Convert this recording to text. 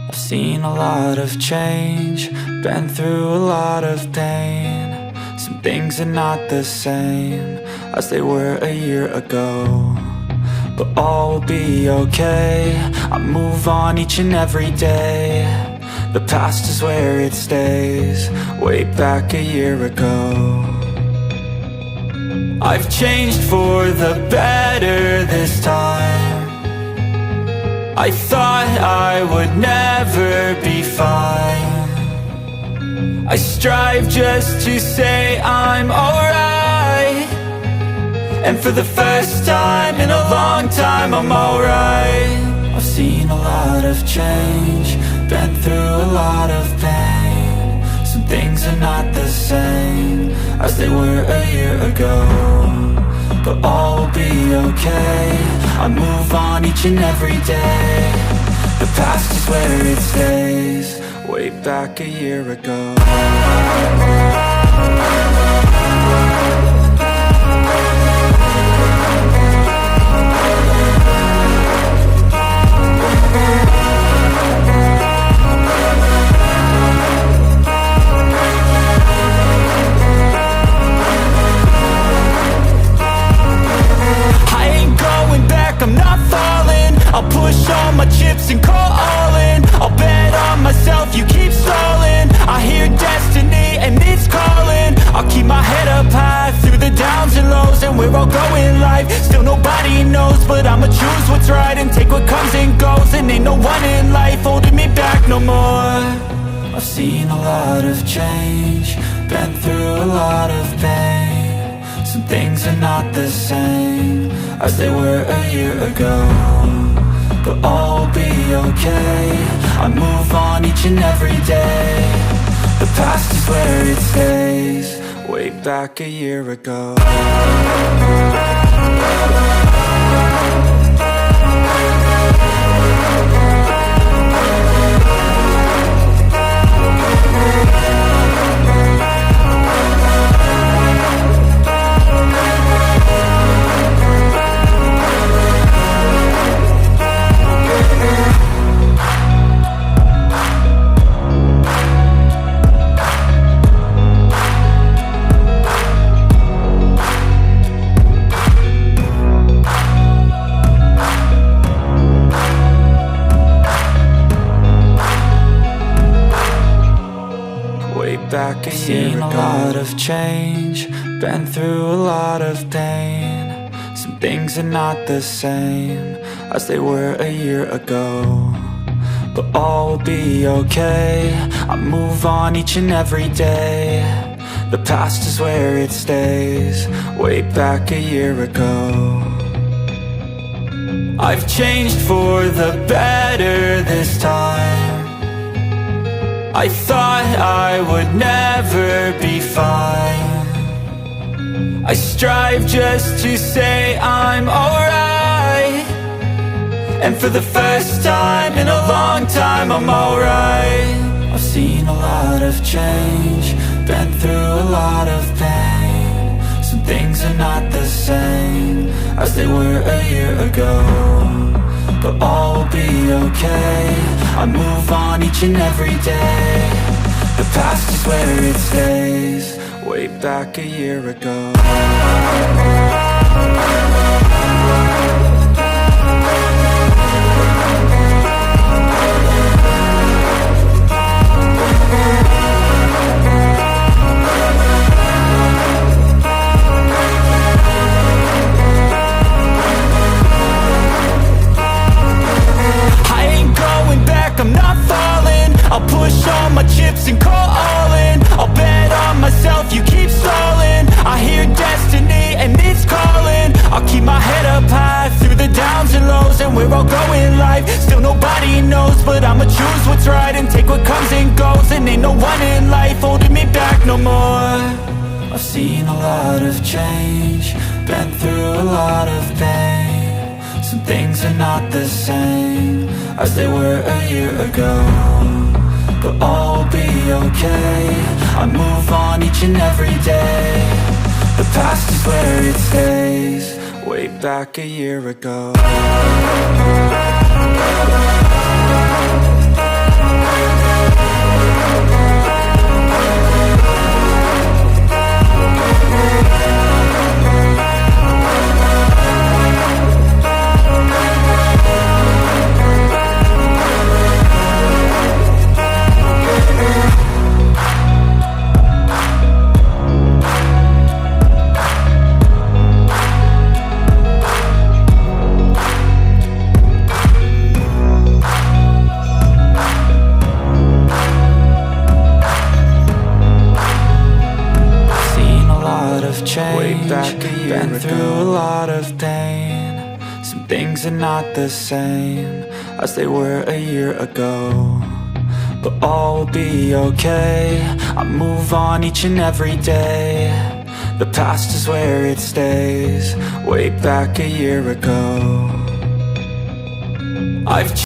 I've seen a lot of change, been through a lot of pain. Some things are not the same as they were a year ago, but all will be okay. I move on each and every day. The past is where it stays, way back a year ago. I've changed for the better this time. I thought I would never be fine. I strive just to say I'm alright, and for the first time in a long time I'm alright. I've seen a lot of change, been through a lot of pain. Some things are not the same as they were a year ago, but all will be okay. I move on each and every day. The past is where it stays, way back a year ago. I'm not falling, I'll push all my chips and call all in. I'll bet on myself, you keep stalling. I hear destiny and it's calling. I'll keep my head up high through the downs and lows, and we're all going live. Still nobody knows, but I'ma choose what's right and take what comes and goes. And ain't no one in life holding me back no more. I've seen a lot of change, been through a lot of pain. Some things are not the same as they were a year ago, but all will be okay. I move on each and every day. The past is where it stays, way back a year ago. Back a year ago. A lot of change, been through a lot of pain. Some things are not the same as they were a year ago, but all will be okay. I move on each and every day. The past is where it stays, way back a year ago. I've changed for the better this time. I thought I would never be fine. I strive just to say I'm alright, and for the first time in a long time I'm alright. I've seen a lot of change, been through a lot of pain. Some things are not the same as they were a year ago, but all will be okay. I move on each and every day. The past is where it stays, way back a year ago. I'm not falling, I'll push all my chips and call all in. I'll bet on myself, you keep stalling. I hear destiny and it's calling. I'll keep my head up high through the downs and lows, and we're all going live. Still nobody knows, but I'ma choose what's right and take what comes and goes. And ain't no one in life holding me back no more. I've seen a lot of change, been through a lot of pain. Some things are not the same as they were a year ago, but all will be okay. I move on each and every day. The past is where it stays, way back a year ago. Things are not the same as they were a year ago, but all will be okay. I move on each and every day. The past is where it stays, way back a year ago. I've